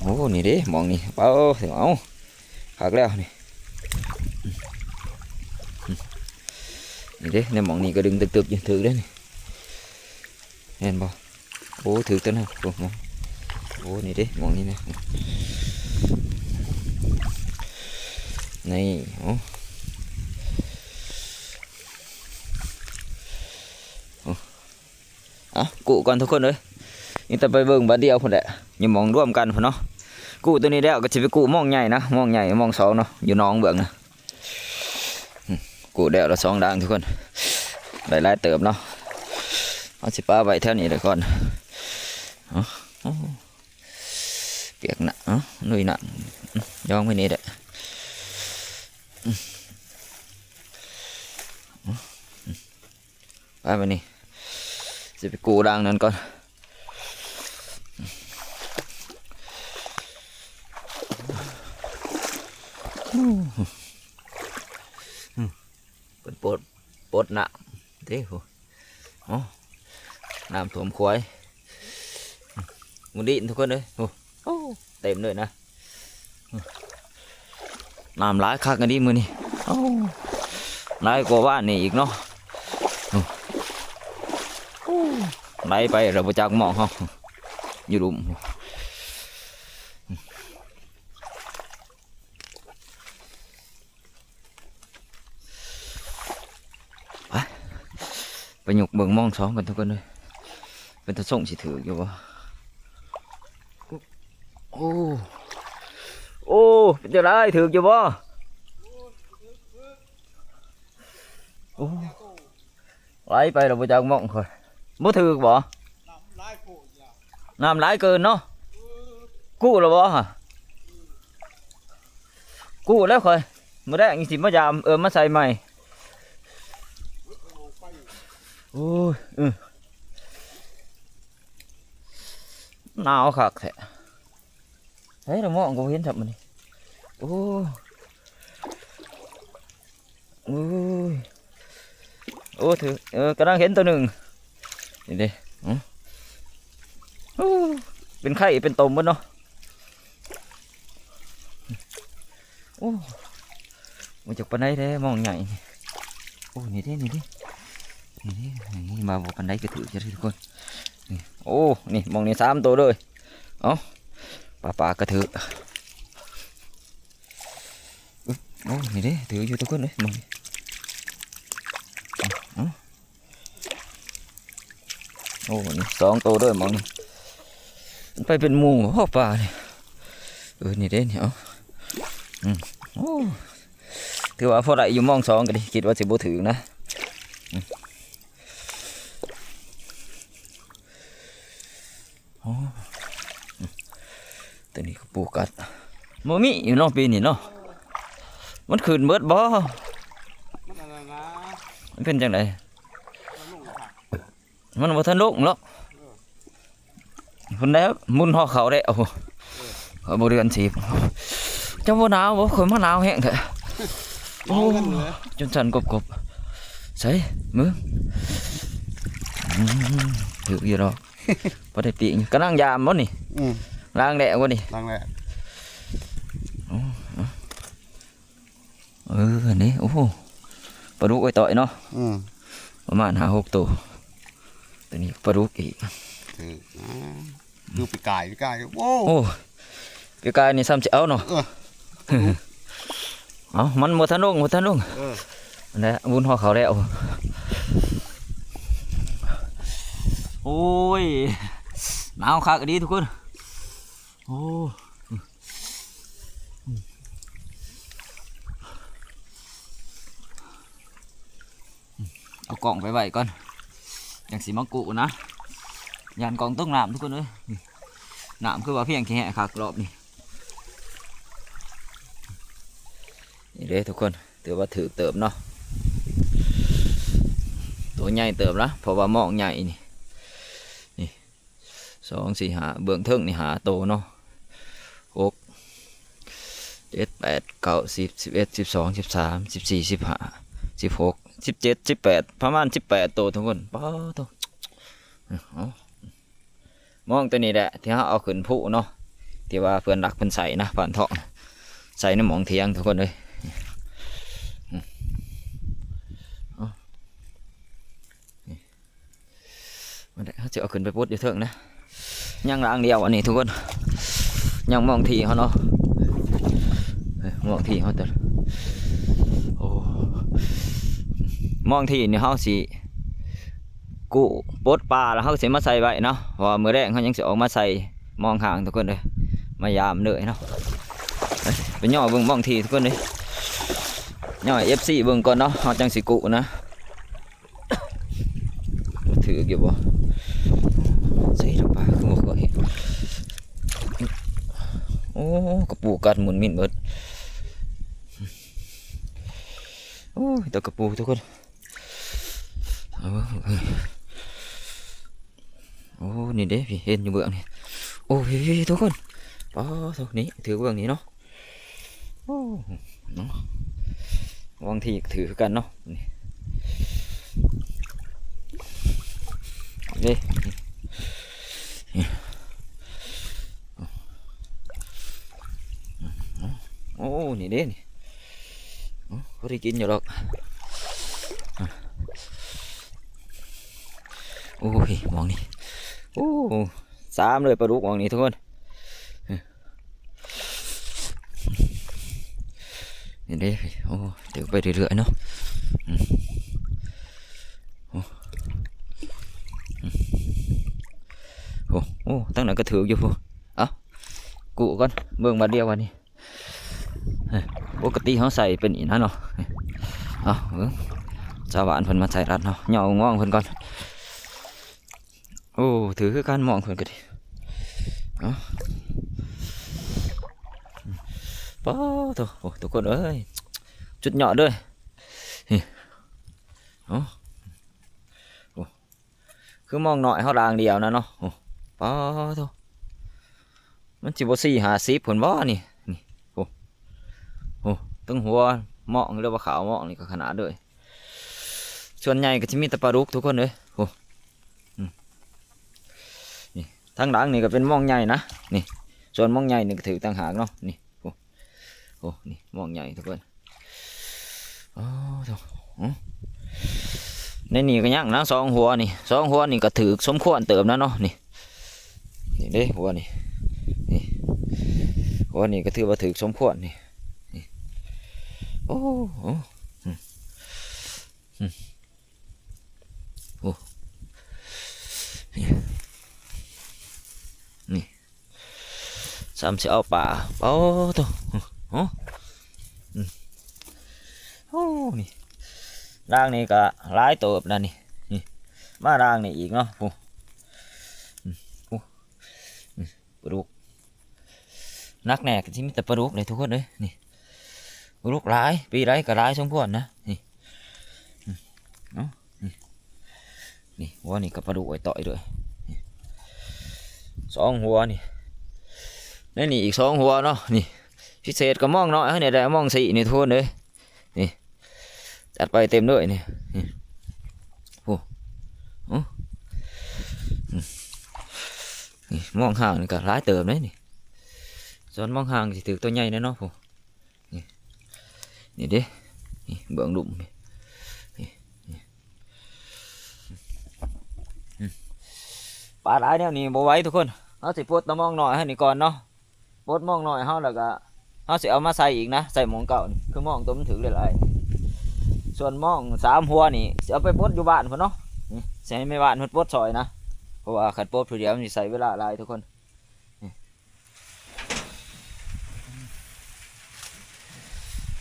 โอ้นี่เด้มองนี่เป้าถึงเอาหักแล้วนี่นี่เด้ในมองนี่ก็ดึงตึกอยู่ถือได้นี่เห็นบ่โอ้ถือตัวนั้นโอ้นี่เด้มองนี่นะนี่โอ้อ่ะกูก่อนทุกคนเลยนี่แต่ไปเบิ่งบัดเดียวพุ่นแหละอย่ามองร่วมกันพุ่นเนาะกูตัวนี้แล้วก็จะไปกูมองใหญ่นะมองใหญ่มองสองเนาะอยู่น้องเบื้องนะกูเดี๋ยวเราสองดังทุกคนได้หลายเติมเนาะเอาสิป้าไว้แถวนี้เลยก่อนเปียกหนักลุยหนักย่องไปนี่แหละไปนี่จะไปกูดังนั้นก่อนเป็นปดหนักเด้อน้ำท่วมควายมันดินทุกคนเลยโอ้เต็มเลยนะน้ำไหลคักกันดิมือนี่ไหลกว่าบ้านนี่อีกเนาะไหลไปเราไปจากหมองเขาอยู่ดุมไปหยกเบิ่งมองสองกันทุกคนเลยเป็นตะส่งสิถืออยู่วะโอ้เป็นจะได้ถืออยู่วะโอ้ไหลไปเราไปจากหมองค่อยบ่ถือบ่น้ำไหลเกินเนาะกู้แล้วบ่ฮะกู้แล้วค่อยมื้อแรกนี่สิมายามมาใส่ใหม่โอ้ยหนาวคักแท้เฮ้ยเรามองก็เห็นจับมันนี่โอ้ถือกำลังเห็นตัวหนึ่งนี่ดิเป็นไข่เป็นตมมันเนาะโอ้ มาจากปันไดเด้มองใหญ่โอ้นี่เด้นี่เด้นี่เด้นี่มาบอกปันไดก็ถือจะทุกคนนี่โอ้นี่มองนี่3ตัวเลยเอ้าปลากระถือโอ้นี่เด้ถืออยู่ทุกคนเลยมองนี่โอ้นี่2ตัวด้วยมองนี่ไปเป็นหมู่พ่อปลาเนี่ยนี่เด้เนี่ยโอ้ถือว่าพอได้อยู่มอง2กันดิคิดว่าสิบ่ถึงนะโอ้ตัวนี้ก็ปูกัดโมมิอยู่นอกปีนี่เนาะมันคืนเบิดบ่มันเป็นจังไดมันบ่ทันลงหรอกคนแล้วมุนห่อเขาได้โอ้เขาบ่เดือน10เจ้าบ่หนาวบ่คนมาหนาวแห้งแท้โอ้จนสั่นกบใส่มือถืออยู่ดอกบ่ได้ปีกำลังยามบ่นี่ล้างแดดบ่นี่ล้างแดดนี่โอ้โหปลาดุกไอ้ต่อยเนาะประมาณ5-6ตัวตัวนี้ปลาดุกอีกดูปีกายโอ้ปีกายนี่ซ้ำจะเอาเนาะเอามันบ่ทันลงนั่นแหละบุญห่อเขาแล้วโอ้ยหนาวคักดีทุกคนโอ้เอากล่องไปไว้ก่อนอย่างสีมังกุนะยานกล่องต้องน้ำทุกคนเลยน้ำคือว่าเพียงแค่คักรอบนี่นี่เด้ทุกคนถือว่าถือเติมเนาะตัวใหญ่เติมละเพราะว่ามองใหญ่นี่2 4 5เบื้องเทิงนี่หาโตเนาะ6 7 8 9 10 11 12 13 14 15 16 17 18ประมาณ18ตัวทุกคนป้าตัวมองตัวนี้แหละที่เขาเอาขึ้นผู้เนาะที่ว่าเพื่อนรักเพื่อนใส่นะผ่านท่อใส่ในหมองเทียงทุกคนเลยมันเขาจะเอาขึ้นไปปุ๊ดอยู่เถิงนะย่างรางเดียวอันนี้ทุกคนย่างมองทีเขาเนาะมองทีเขาแต่โอ้มองทีนี่เขาสิกู้ปดปลาแล้วเขาสิมาใส่ไว้เนาะพอมือแรกเขายังสิออกมาใส่มองห่างทุกคนเลยมายามเลยเนาะเป็นย่อเบิ่งมองทีทุกคนเลยย่อFCเบิ่งก่อนเนาะเขาจังสิกู้นะถือเก็บบ่ใส่ปลาคือบ่เคยเห็นโอ้กระปูกัดหมุนมินเบิดโอ้ยตัวกระปูทุกคนโอ้นี่เด้พี่เห็นอยู่เบื้องนี่โอ้พี่ทุกคนป้าทุกนี้ถือเบื้องนี้เนาะโอ้เนาะบางทีถือกันเนาะนี่โอ้นี่เด้นี่เขาได้กินอยู่หรอกโอ้ยมองนี่โอ้3เลยปลาดุกมองนี่ทุกคนนี่เด้โอ้เดี๋ยวไปเรื่อยๆเนาะโอ้ตั้งแต่ก็ถืออยู่พวกกูก่อนเบิ่งมาเดียววันนี้ปกติเขาใส่เป็นอีนั่นเนาะชาวบ้านเพิ่นมาใส่รัดเนาะเหยาง่วงเพิ่นก่อนโอ้ถือคือการมองเพิ่นก็ดิป้าตัวโอ้ทุกคนเอ้ยจุดเหยาะด้วยคือมองหน่อยเขาด่างเดียวนะเนาะป้าตัวมันจิบ40-50ผลบ่นี่โอ้ตั้งหัวหมองเรียกว่าขาวหมองนี่ก็ขนาดเลยส่วนใหญ่ก็จะมีแต่ปลาดุกทุกคนเลยโอ้นี่ทั้งหลังนี่ก็เป็นหมองใหญ่นะนี่ส่วนหมองใหญ่นี่ก็ถือต่างหากเนาะนี่โอ้นี่หมองใหญ่ทุกคน อ๋อโถ่ในนี่ก็ยังนะสองหัวนี่สองหัวนี่ก็ถือสมควรเติมนะเนาะนี่นี่เด้หัวนี่นี่หัวนี่ก็ถือว่าถือสมควรนี่นี่โอ้โหโอ้นี่นี่ซ้ำจะเอาป่าโอ้ตัวโอ้โอ้นี่ร่างนี่ก็หลายตัวแบบนั้นนี่มาร่างนี่อีกเนาะปูปลาดุกนักแหนกที่มีแต่ปลาดุกเลยทุกคนเลยนี่ปลาดุกหลายปีไรก็หลายสมควรนะนี่เนาะนี่หัวนี่กับปลาดุกไอ้ต่อยด้วยสองหัวนี่นี่อีกสองหัวเนาะนี่พิเศษก็มองน้อยเนี่ยได้มองสี่นี่ทุกคนเลยนี่จัดไปเต็มด้วยนี่โอ้นี่มองห่างนี่ก็ร้ายเติมเลยนี่ส่วนมองห่างสิถือตัวใหญ่แน่เนาะผมนี่เด้นี่เบื้องดุ่มปลาหลายเนี่ยนี่บ่ไหว้ทุกคนเขาสิปลดตะมองหน่อยให้นี่ก่อนเนาะปลดมองหน่อยเขาแล้วก็เขาสิเอามาใส่อีกนะใส่หมองเก่านี่คือมองตัวมันถือหลายๆส่วนมองสามหัวนี่สิเอาไปปลดอยู่บ้านพุ่นเนาะนี่ใส่ไม่บ้านเพิ่นปลดซอยนะเพราะว่าขัดปลดผู้เดียวมันสิใส่เวลาหลายทุกคน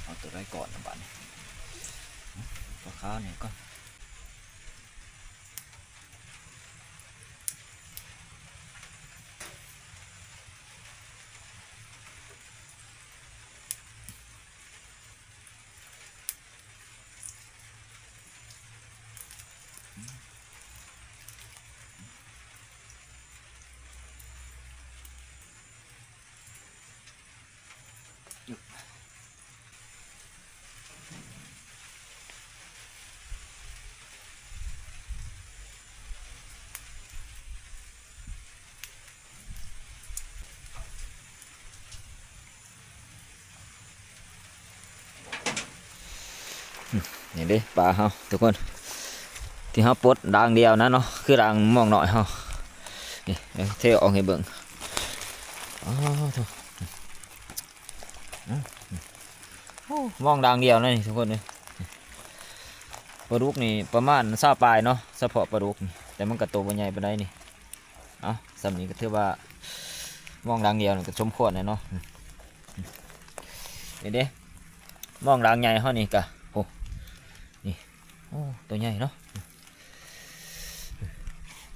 เอาตัวไรก่อนนะบ้านตัวข้าวนี่ก่อนนี่เด้ปลาเฮาทุกคนที่เฮาปลดด่างเดียวนะเนาะคือด่างมองหน่อยเฮานี่เทออกให้เบิ่งอ๋อทุกมองด่างเดียวนะนี่ทุกคนเลยปลาดุกนี่ประมาณ20 ปลายเนาะเฉพาะปลาดุกนี่แต่มันกระโตบ่ใหญ่ปานใดนี่เอาสำนี้ก็ถือว่ามองด่างเดียวนี่ก็สมควรเลยเนาะนี่เด้มองด่างใหญ่เฮานี่กะโอ้ตัวใหญ่เนาะ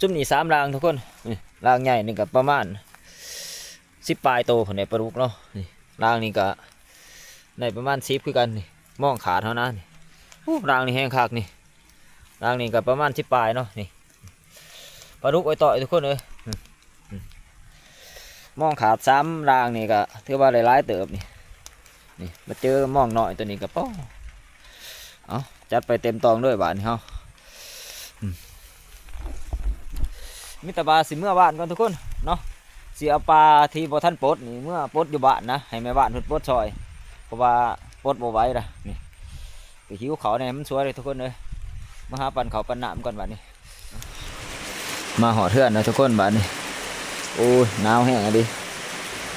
จุ่มนี่3 รางทุกคนนี่รางใหญ่นี่ก็ประมาณ10 ปลายโตของในปลาดุกเนาะนี่รางนี่ก็ในประมาณ10คือกันนี่มองขาดเท่านั้นนี่โอ้รางนี่แห้งคักนี่รางนี่ก็ประมาณ10 ปลายเนาะนี่ปลาดุกไอ้ต่อยทุกคนเลยมองขาด3 รางนี่ก็ถือว่าหลายๆเติบนี่มาเจอมองหน่อยตัวนี้ก็ป้อเอาจัดไปเต็มตองด้วยบ้านเขามิตรบาสิเมื่อบ้านก่อนทุกคนเนาะเสียปลาที่บ่ท่านปลดนี่เมื่อปลดอยู่บ้านนะให้แม่บ้านเพิ่นปลดซอยเพราะว่าปลดบ่ไหวละนี่ไปหิวเขาเนี่ยมันสวยเลยทุกคนเลยมาหาปั่นเขาปั่นน้ำก่อนบ้านนี้มาหอเทือนนะทุกคนบ้านนี้โอ้ยหนาวแห้งอะดิ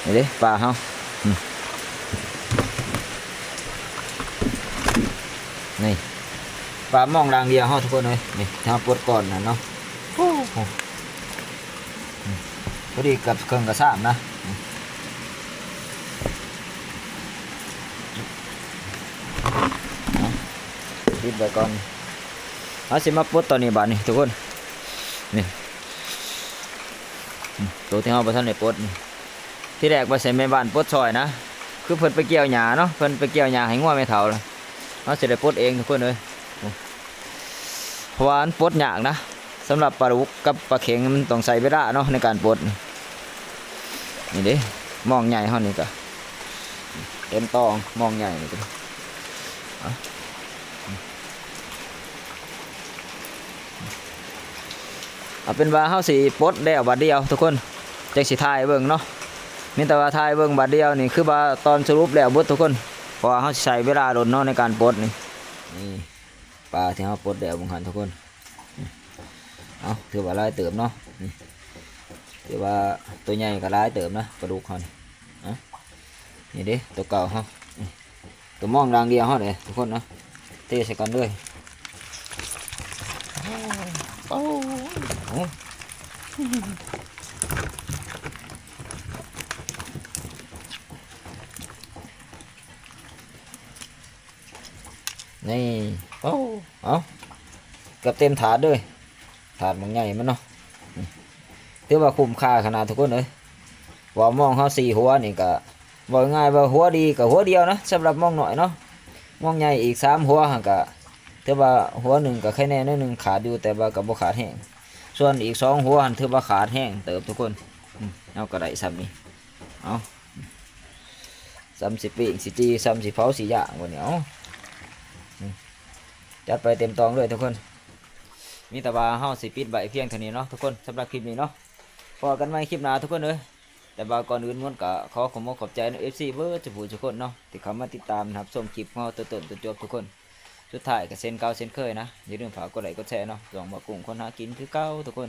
นี่ดิปลาเขานี่ปลามองด่างเดียวเฮาทุกคนเลยนี่ถ้าปลดก่อนนะเนาะพอดีกับเครื่องกระซ่ามนะปิดไว้ก่อนเอาสิมาปลดตอนนี้บาดนี่ทุกคนนี่ตัวที่เฮาบ่ทันได้ปลดนี่ที่แรกว่าใส่แม่บ้านปลดซอยนะคือเพิ่นไปเกี่ยวหญ้าเนาะเพิ่นไปเกี่ยวหญ้าให้งัวแม่เฒ่าเลยเราจะได้ปลดเองทุกคนเลยเพราะว่ามันปลดยากนะสำหรับปลาดุกกับปลาเข็งมันต้องใส่เวลาเนาะในการปลดนี่เด้มองใหญ่เท่านี้ก็เต็มตองมองใหญ่นี่ก็เอาเป็นว่าเฮาสิปลดได้บาทเดียวทุกคนจักสิทายเบิ่งเนาะมีแต่ว่าทายเบิ่งบาทเดียวนี่คือว่าตอนสรุปแล้วเบิดทุกคนเพราะว่าเฮาสิใช้เวลาโดนเนาะในการปลดนี่ นี่ปลาที่เราปลดแดดบางหันทุกคนเอาถือว่าหลายเติมเนาะนี่ถือว่าตัวใหญ่ก็หลายเติมนะปลาดุกเขานี่นี่เด้ตัวเก่าเขาตัวมองดังเดียวเขาเลยทุกคนเนาะเทใส่กันด้วยโอ้โหนี่โอ้เอาเกือบเต็มถาดด้วยถาดมันใหญ่มันเนาะถือว่าคุ้มค่าขนาดทุกคนเลยว่ามองเขา4 หัวนี่ก็บอกง่ายว่าหัวดีกับหัวเดียวนะสำหรับมองหน่อยเนาะมองใหญ่อีก3 หัวห่างกะถือว่าหัวหนึ่งกับแค่แน่หนึ่งขาดอยู่แต่ว่ากับบ่ขาดแห้งส่วนอีก2 หัวหันถือว่าขาดแห้งเติบทุกคนเอากระไดซ้ำนี่เอาซ้ำสิปีกสิจีซ้ำสิเผาสิย่างวันนี้เอาจัดไปเต็มตองเลยทุกคนมีแต่ว่าเฮาสิปิดใบเพียงเท่านี้เนาะทุกคนสำหรับคลิปนี้เนาะพอกันใหม่คลิปหน้าทุกคนเลยแต่ว่าก่อนอื่นมันก็ขอขอบคุณขอบใจใน FC เบอร์ทุกคนเนาะที่เข้ามาติดตามนะครับชมคลิปของเราตัวต้นตัวจบทุกคนสุดท้ายก็เส้นเก่าเส้นเคยนะอย่าลืมฝากกดไลค์กดแชร์เนาะส่งมากุ้งคนหากินคือเก่าทุกคน